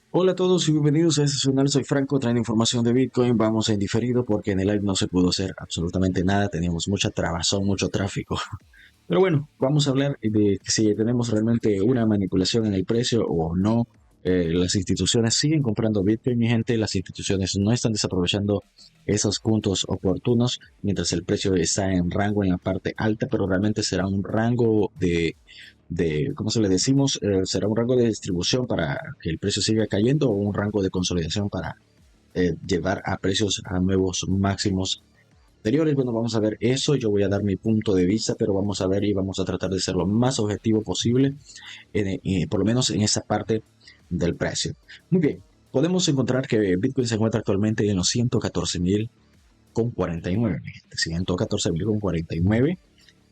Hola a todos y bienvenidos a este canal. Soy Franco, trayendo información de Bitcoin. Vamos en diferido porque en el live no se pudo hacer absolutamente nada. Teníamos mucha trabazón, mucho tráfico. Pero bueno, vamos a hablar de si tenemos realmente una manipulación en el precio o no. Las instituciones siguen comprando Bitcoin, mi gente. Las instituciones no están desaprovechando esos puntos oportunos mientras el precio está en rango en la parte alta, pero realmente será un rango ¿cómo se le decimos? ¿Será un rango de distribución para que el precio siga cayendo o un rango de consolidación para llevar a precios a nuevos máximos anteriores? Bueno, vamos a ver eso. Yo voy a dar mi punto de vista, pero vamos a ver y vamos a tratar de ser lo más objetivo posible, por lo menos en esa parte del precio. Muy bien, podemos encontrar que Bitcoin se encuentra actualmente en los 114.000 con 49. 114.000 con 49.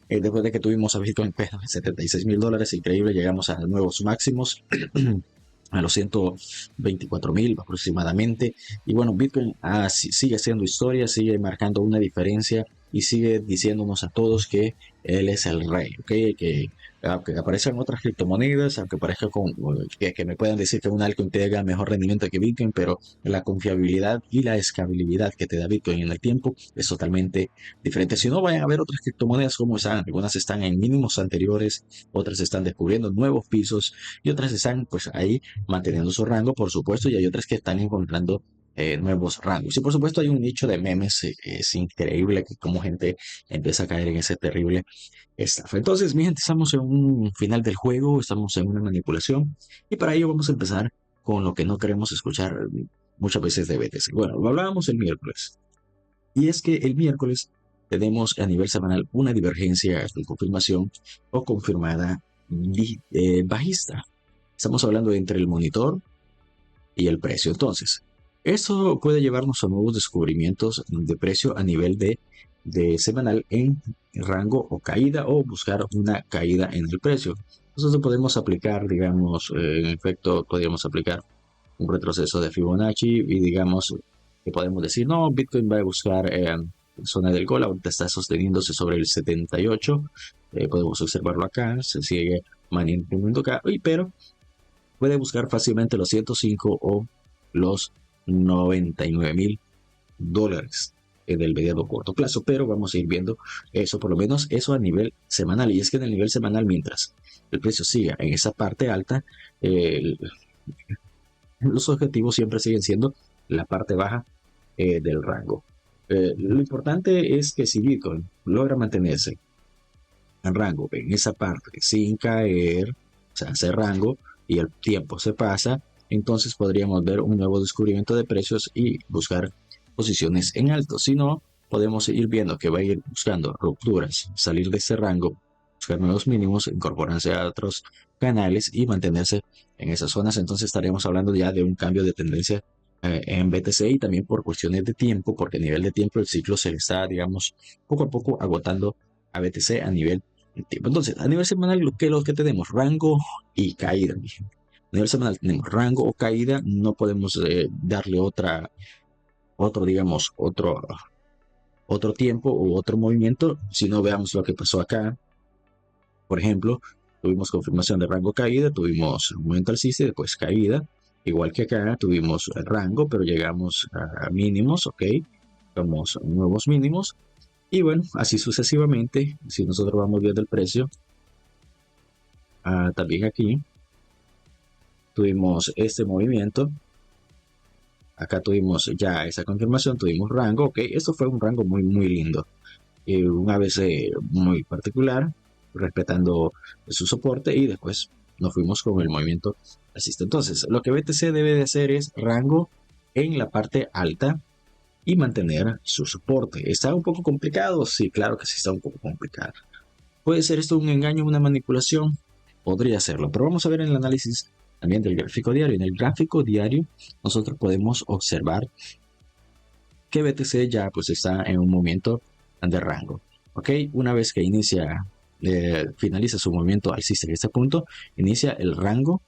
Después de que tuvimos a Bitcoin en $76.000, increíble, llegamos a nuevos máximos, a los 124.000 aproximadamente. Y bueno, Bitcoin sigue haciendo historia, sigue marcando una diferencia y sigue diciéndonos a todos que él es el rey, ¿ok? Que aunque aparezcan otras criptomonedas, aunque parezca que me puedan decir que un altcoin te da mejor rendimiento que Bitcoin, pero la confiabilidad y la escalabilidad que te da Bitcoin en el tiempo es totalmente diferente. Si no, vayan a ver otras criptomonedas como están. Algunas están en mínimos anteriores, otras están descubriendo nuevos pisos y otras están pues ahí manteniendo su rango, por supuesto, y hay otras que están encontrando nuevos rangos. Y por supuesto hay un nicho de memes, es increíble que como gente empieza a caer en ese terrible estafa. Entonces, mi gente, estamos en un final del juego, estamos en una manipulación y para ello vamos a empezar con lo que no queremos escuchar muchas veces de BTC. Bueno, lo hablábamos el miércoles. Y es que el miércoles tenemos a nivel semanal una divergencia de confirmación o confirmada bajista. Estamos hablando entre el monitor y el precio. Entonces, eso puede llevarnos a nuevos descubrimientos de precio a nivel de semanal en rango o caída o buscar una caída en el precio. Nosotros podemos aplicar, digamos, en efecto, podríamos aplicar un retroceso de Fibonacci y digamos que podemos decir, no, Bitcoin va a buscar zona del gol, ahorita está sosteniéndose sobre el 78, podemos observarlo acá, se sigue manteniendo acá, pero puede buscar fácilmente los 105 o los $99.000 del mediano corto plazo, pero vamos a ir viendo eso, por lo menos eso a nivel semanal. Y es que en el nivel semanal, mientras el precio siga en esa parte alta, eh, los objetivos siempre siguen siendo la parte baja del rango. Lo importante es que si Bitcoin logra mantenerse en rango en esa parte sin caer, o sea, ese rango y el tiempo se pasa, entonces podríamos ver un nuevo descubrimiento de precios y buscar posiciones en alto. Si no, podemos ir viendo que va a ir buscando rupturas, salir de ese rango, buscar nuevos mínimos, incorporarse a otros canales y mantenerse en esas zonas. Entonces estaríamos hablando ya de un cambio de tendencia en BTC y también por cuestiones de tiempo, porque a nivel de tiempo el ciclo se le está, digamos, poco a poco agotando a BTC a nivel el tiempo. Entonces, a nivel semanal, lo que tenemos, rango y caída. A nivel semanal tenemos rango o caída, no podemos darle digamos, otro tiempo u otro movimiento, si no veamos lo que pasó acá. Por ejemplo, tuvimos confirmación de rango caída, tuvimos movimiento alcista y después caída. Igual que acá, tuvimos rango, pero llegamos a mínimos, ok, somos nuevos mínimos. Y bueno, así sucesivamente, si nosotros vamos viendo el precio, también aquí tuvimos este movimiento. Acá tuvimos ya esa confirmación, tuvimos rango, ok, esto fue un rango muy, muy lindo. Un ABC muy particular, respetando su soporte y después nos fuimos con el movimiento alcista. Entonces, lo que BTC debe de hacer es rango en la parte alta y mantener su soporte. ¿Está un poco complicado? Sí, claro que sí está un poco complicado. ¿Puede ser esto un engaño, una manipulación? Podría serlo, pero vamos a ver en el análisis también del gráfico diario. En el gráfico diario nosotros podemos observar que BTC ya pues está en un movimiento de rango. Ok, una vez que finaliza su movimiento alcista en este punto, inicia el rango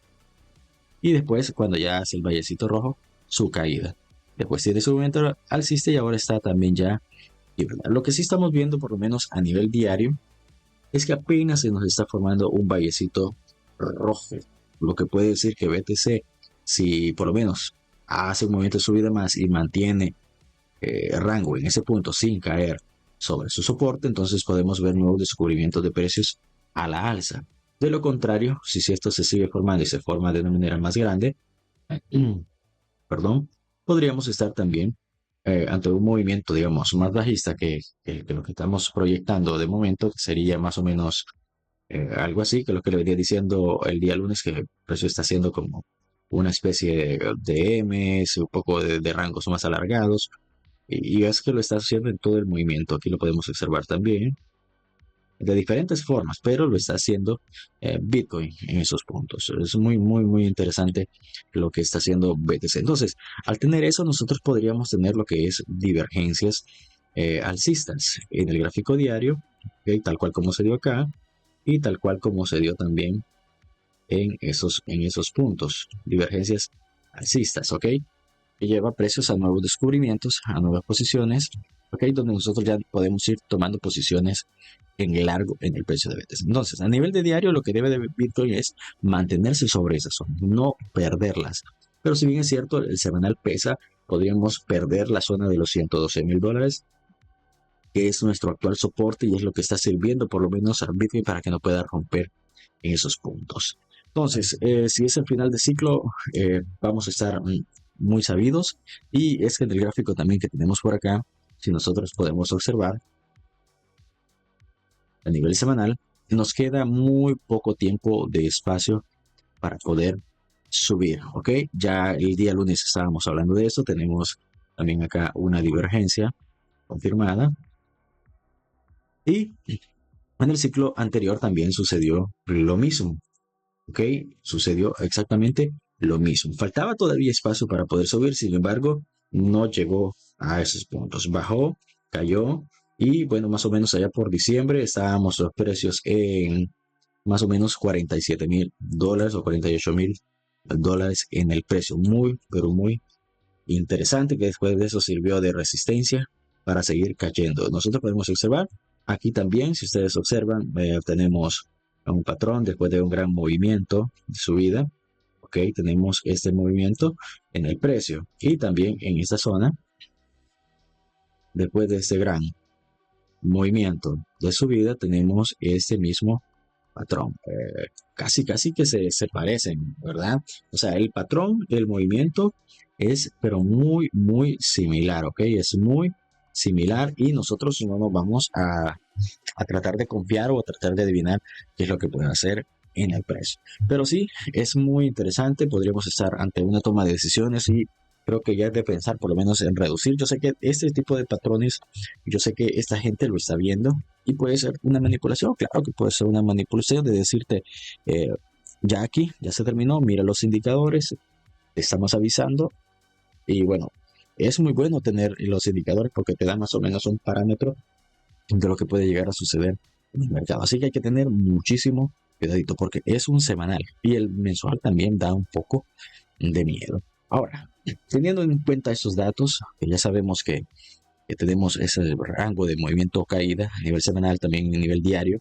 y después cuando ya hace el vallecito rojo, su caída. Después tiene su movimiento alcista y ahora está también ya. Lo que sí estamos viendo, por lo menos a nivel diario, es que apenas se nos está formando un vallecito rojo, lo que puede decir que BTC Si por lo menos hace un movimiento de subida más y mantiene rango en ese punto sin caer sobre su soporte, entonces podemos ver nuevos descubrimientos de precios a la alza. De lo contrario, si esto se sigue formando y se forma de una manera más grande, perdón, podríamos estar también ante un movimiento, digamos, más bajista que lo que estamos proyectando de momento, que sería más o menos algo así, que lo que le venía diciendo el día lunes, que el precio está haciendo como una especie de M's, un poco de rangos más alargados, y es que lo está haciendo en todo el movimiento. Aquí lo podemos observar también de diferentes formas, pero lo está haciendo Bitcoin en esos puntos. Es muy, muy, muy interesante lo que está haciendo BTC. Entonces, al tener eso, nosotros podríamos tener lo que es divergencias alcistas en el gráfico diario, ¿okay? Tal cual como se dio acá y tal cual como se dio también en esos puntos. Divergencias alcistas, ¿ok? Que lleva precios a nuevos descubrimientos, a nuevas posiciones, ¿ok? Donde nosotros ya podemos ir tomando posiciones en largo en el precio de BTC. Entonces, a nivel de diario, lo que debe de Bitcoin es mantenerse sobre esas zonas, no perderlas. Pero si bien es cierto, el semanal pesa, podríamos perder la zona de los $112,000, que es nuestro actual soporte y es lo que está sirviendo por lo menos a Bitcoin para que no pueda romper en esos puntos. Entonces, si es el final de ciclo, vamos a estar muy sabidos. Y es que en el gráfico también que tenemos por acá, si nosotros podemos observar a nivel semanal, nos queda muy poco tiempo de espacio para poder subir, ¿ok? Ya el día lunes estábamos hablando de eso, tenemos también acá una divergencia confirmada. Y en el ciclo anterior también sucedió lo mismo, ¿ok? Sucedió exactamente lo mismo. Faltaba todavía espacio para poder subir, sin embargo, no llegó a esos puntos. Bajó, cayó y bueno, más o menos allá por diciembre estábamos los precios en más o menos $47,000 o $48,000 en el precio. Muy, pero muy interesante que después de eso sirvió de resistencia para seguir cayendo. Nosotros podemos observar aquí también, si ustedes observan, tenemos un patrón después de un gran movimiento de subida. Ok, tenemos este movimiento en el precio y también en esta zona, después de este gran movimiento de subida, tenemos este mismo patrón. Casi, casi que se parecen, ¿verdad? O sea, el patrón, el movimiento es, pero muy, muy similar, ¿ok? Es muy similar y nosotros no nos vamos a tratar de confiar o a tratar de adivinar qué es lo que puede hacer en el precio. Pero sí, es muy interesante, podríamos estar ante una toma de decisiones y creo que ya es de pensar por lo menos en reducir. Yo sé que este tipo de patrones, yo sé que esta gente lo está viendo y puede ser una manipulación, claro que puede ser una manipulación de decirte, eh, ya aquí, ya se terminó, mira los indicadores, te estamos avisando y bueno, es muy bueno tener los indicadores porque te dan más o menos un parámetro de lo que puede llegar a suceder en el mercado. Así que hay que tener muchísimo cuidadito porque es un semanal y el mensual también da un poco de miedo. Ahora, teniendo en cuenta esos datos, que ya sabemos que tenemos ese rango de movimiento caída a nivel semanal, también a nivel diario,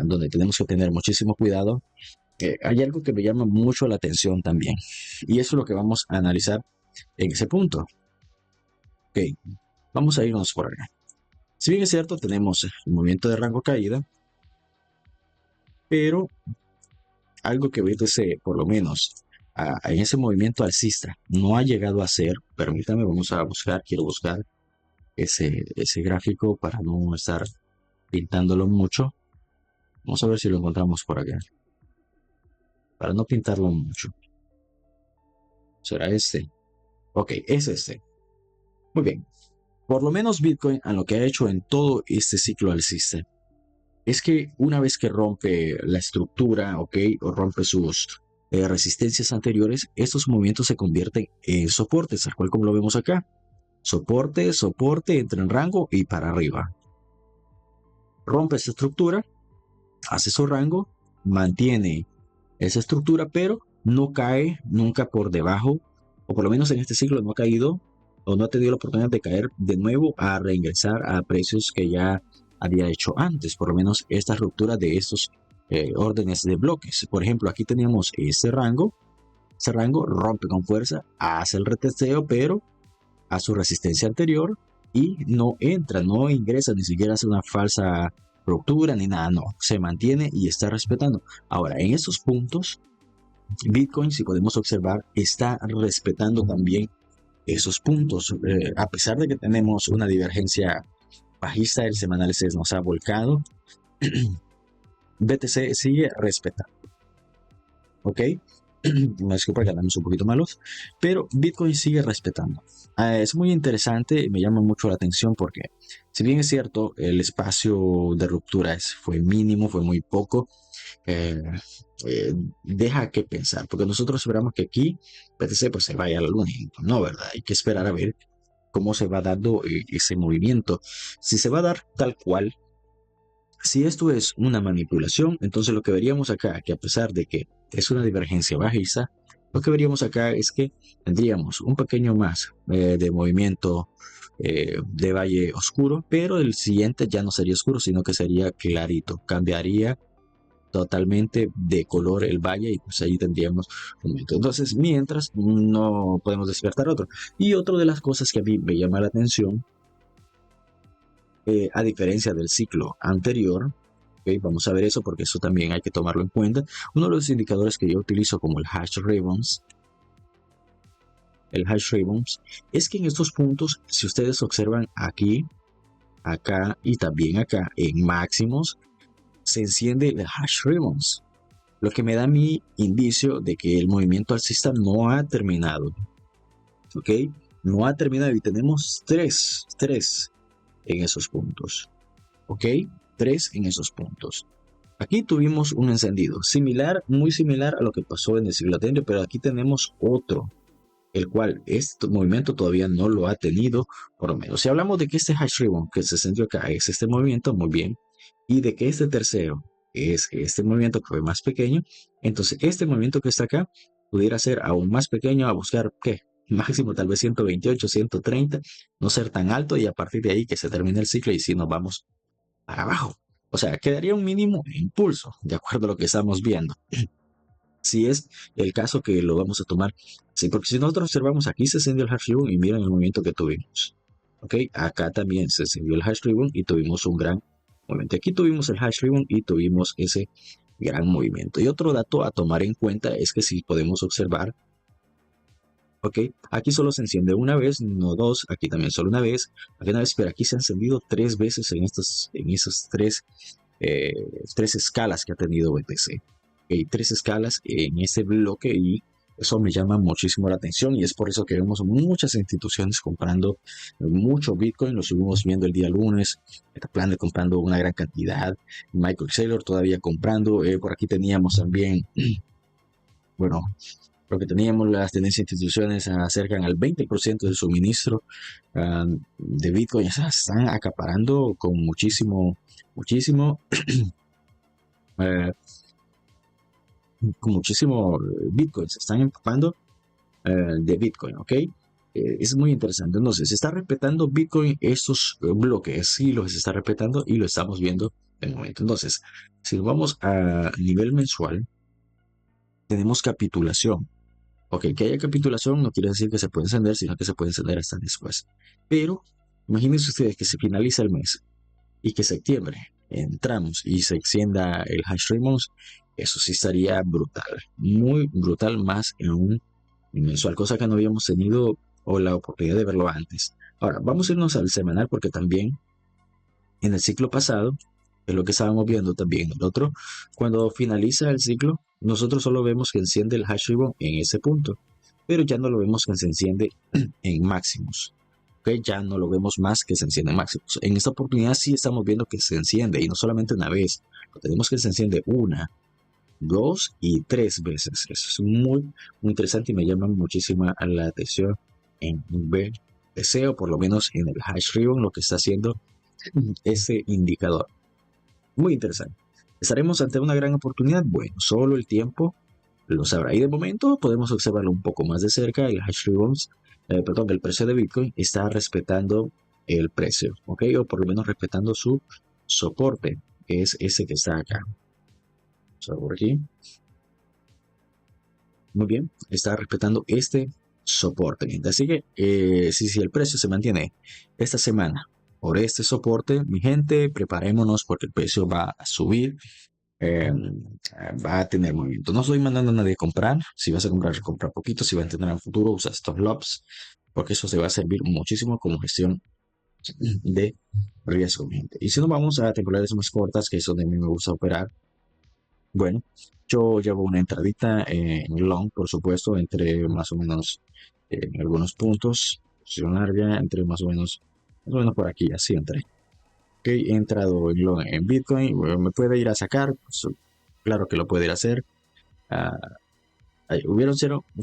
donde tenemos que tener muchísimo cuidado. Hay algo que me llama mucho la atención también, y eso es lo que vamos a analizar en ese punto. Ok, vamos a irnos por acá. Si bien es cierto, tenemos el movimiento de rango caída, pero algo que BTC, por lo menos en ese movimiento alcista, no ha llegado a hacer, permítame, vamos a buscar, quiero buscar ese gráfico para no estar pintándolo mucho. Vamos a ver si lo encontramos por acá. Para no pintarlo mucho. ¿Será este? Ok, es este. Muy bien. Por lo menos Bitcoin, a lo que ha hecho en todo este ciclo alcista, es que una vez que rompe la estructura, ok, o rompe sus resistencias anteriores, estos movimientos se convierten en soportes, tal cual como lo vemos acá. Soporte, soporte, entra en rango y para arriba. Rompe esa estructura, hace su rango, mantiene esa estructura, pero no cae nunca por debajo, o por lo menos en este ciclo no ha caído, o no ha tenido la oportunidad de caer de nuevo a reingresar a precios que ya había hecho antes, por lo menos esta ruptura de estos órdenes de bloques. Por ejemplo, aquí teníamos este rango, ese rango, rompe con fuerza, hace el retesteo, pero a su resistencia anterior y no entra, no ingresa, ni siquiera hace una falsa ruptura ni nada, no, se mantiene y está respetando. Ahora, en esos puntos, Bitcoin, si podemos observar, está respetando también esos puntos. A pesar de que tenemos una divergencia bajista, el semanal se nos ha volcado, BTC sigue respetando. ¿Ok? Me disculpa que andamos un poquito malos, pero Bitcoin sigue respetando. Es muy interesante, me llama mucho la atención porque, si bien es cierto, el espacio de ruptura fue mínimo, fue muy poco, eh, deja que pensar, porque nosotros esperamos que aquí BTC pues se vaya a la luna, no, ¿verdad? Hay que esperar a ver cómo se va dando ese movimiento. Si se va a dar tal cual, si esto es una manipulación, entonces lo que veríamos acá, que a pesar de que es una divergencia bajista, lo que veríamos acá es que tendríamos un pequeño más de movimiento de valle oscuro, pero el siguiente ya no sería oscuro, sino que sería clarito, cambiaría totalmente de color el valle y pues ahí tendríamos un momento. Entonces, mientras no podemos despertar otro. Y otra de las cosas que a mí me llama la atención, a diferencia del ciclo anterior, okay, vamos a ver eso porque eso también hay que tomarlo en cuenta. Uno de los indicadores que yo utilizo como el hash ribbons, es que en estos puntos, si ustedes observan aquí, acá y también acá en máximos, se enciende el hash ribbons, lo que me da mi indicio de que el movimiento alcista no ha terminado. ¿Ok? No ha terminado y tenemos tres en esos puntos. ¿Ok? 3 en esos puntos. Aquí tuvimos un encendido similar, muy similar a lo que pasó en el siglo anterior, pero aquí tenemos otro, el cual este movimiento todavía no lo ha tenido, por lo menos. Si hablamos de que este hash ribbon que se encendió acá es este movimiento, muy bien, y de que este tercero es este movimiento que fue más pequeño, entonces este movimiento que está acá pudiera ser aún más pequeño, a buscar, ¿qué? Máximo tal vez 128, 130, no ser tan alto y a partir de ahí que se termine el ciclo y si nos vamos para abajo. O sea, quedaría un mínimo impulso, de acuerdo a lo que estamos viendo. Si es el caso que lo vamos a tomar, sí, porque si nosotros observamos aquí se encendió el hash ribbon y miren el movimiento que tuvimos. Ok, acá también se encendió el hash ribbon y tuvimos un gran movimiento. Aquí tuvimos el hash ribbon y tuvimos ese gran movimiento. Y otro dato a tomar en cuenta es que si podemos observar, ok, aquí solo se enciende una vez, no dos, aquí también solo una vez, pero aquí se ha encendido 3 veces en esas tres escalas que ha tenido BTC. Hay 3 escalas en este bloque y eso me llama muchísimo la atención y es por eso que vemos muchas instituciones comprando mucho Bitcoin. Lo estuvimos viendo el día lunes, Plan comprando una gran cantidad, Michael Saylor todavía comprando, por aquí teníamos también, bueno, lo que teníamos las tendencias instituciones acercan al 20% del suministro de Bitcoin, ya se están acaparando con muchísimo eh, con muchísimo Bitcoin, se están empapando de Bitcoin, ¿ok? Es muy interesante. Entonces, se está respetando Bitcoin estos bloques, sí los está respetando y lo estamos viendo en el momento. Entonces, si vamos a nivel mensual, tenemos capitulación. Ok, que haya capitulación no quiere decir que se puede encender, sino que se puede encender hasta después. Pero, imagínense ustedes que se finaliza el mes y que septiembre entramos y se extienda el hash rate, eso sí estaría brutal, muy brutal, más en un mensual, cosa que no habíamos tenido o la oportunidad de verlo antes. Ahora, vamos a irnos al semanal porque también en el ciclo pasado, es lo que estábamos viendo también el otro, cuando finaliza el ciclo, nosotros solo vemos que enciende el hash ribbon en ese punto, pero ya no lo vemos que se enciende en máximos. Okay, ya no lo vemos más que se enciende en máximos. En esta oportunidad sí estamos viendo que se enciende y no solamente una vez, lo tenemos que se enciende 1, 2 y 3 veces. Eso es muy interesante y me llama muchísima la atención en BTC o por lo menos en el hash ribbon lo que está haciendo ese indicador. Muy interesante. ¿Estaremos ante una gran oportunidad? Bueno, solo el tiempo lo sabrá. Y de momento podemos observarlo un poco más de cerca. El hash ribbons, el precio de Bitcoin está respetando el precio, ¿ok? O por lo menos respetando su soporte, que es ese que está acá. Vamos a ver por aquí. muy bien, está respetando este soporte, gente. Así que si el precio se mantiene esta semana por este soporte, mi gente, preparémonos porque el precio va a subir, eh, va a tener movimiento. No estoy mandando a nadie a comprar. Si vas a comprar, compra poquito. Si vas a tener en el futuro, usa stop loss, porque eso te va a servir muchísimo como gestión de riesgo, mi gente. Y si nos vamos a temporales más cortas, que es donde a mí me gusta operar, bueno, yo llevo una entradita en long, por supuesto, entre más o menos en algunos puntos, posición larga, entre más o menos por aquí, así entre. Ok, he entrado en long en Bitcoin, bueno, me puede ir a sacar, pues, claro que lo puede ir a hacer. Ah,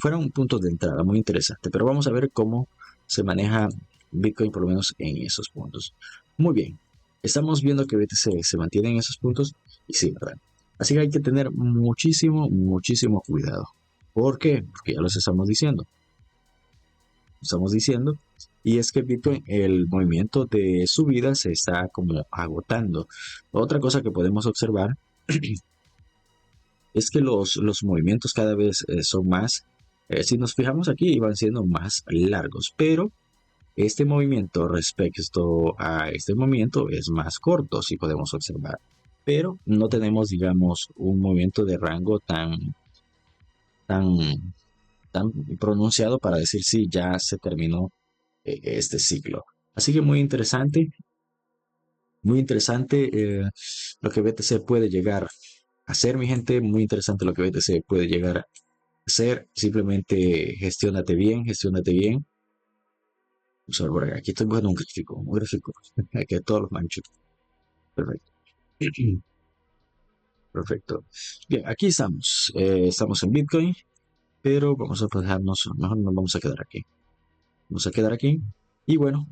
fueron puntos de entrada muy interesantes, pero vamos a ver cómo se maneja Bitcoin por lo menos en esos puntos. Muy bien, estamos viendo que BTC se mantiene en esos puntos y sí, ¿verdad? Así que hay que tener muchísimo, muchísimo cuidado. ¿Por qué? Porque ya los estamos diciendo, y es que Bitcoin, el movimiento de subida se está como agotando. Otra cosa que podemos observar es que los movimientos cada vez son más, si nos fijamos aquí, van siendo más largos, pero este movimiento respecto a este movimiento es más corto, si podemos observar. Pero no tenemos, digamos, un movimiento de rango tan, tan pronunciado para decir si ya se terminó este ciclo. Así que muy interesante lo que BTC puede llegar a hacer, mi gente, muy interesante lo que BTC puede llegar a hacer. Simplemente gestiónate bien, gestiónate bien. Vamos a ver por acá. Aquí estoy buscando un gráfico, aquí todos los manchos. Perfecto. Perfecto. Bien, aquí estamos. Estamos en Bitcoin, pero vamos a dejarnos, mejor nos vamos a quedar aquí. Vamos a quedar aquí. Y bueno,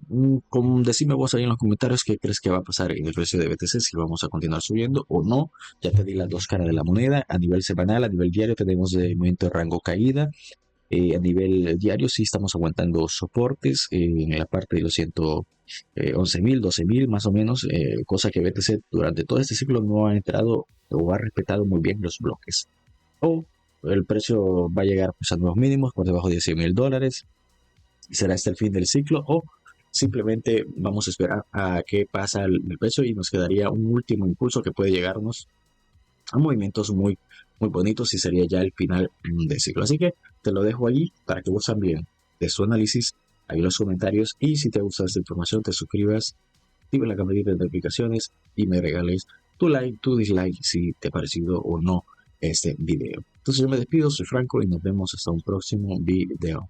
decime vos ahí en los comentarios qué crees que va a pasar en el precio de BTC, si lo vamos a continuar subiendo o no. Ya te di las dos caras de la moneda. A nivel semanal, a nivel diario tenemos de movimiento de rango caída. A nivel diario sí estamos aguantando soportes en la parte de los 111.000, 12.000 más o menos, cosa que BTC durante todo este ciclo no ha entrado o ha respetado muy bien los bloques. O el precio va a llegar pues, a nuevos mínimos por debajo de $100.000 y será este el fin del ciclo, o simplemente vamos a esperar a qué pasa el precio y nos quedaría un último impulso que puede llegarnos a movimientos muy, muy bonitos y sería ya el final del ciclo. Así que te lo dejo allí para que vos también de su análisis ahí en los comentarios, y si te gusta esta información te suscribas, actives la campanita de notificaciones y me regales tu like, tu dislike si te ha parecido o no este video. Entonces yo me despido, soy Franco y nos vemos hasta un próximo video.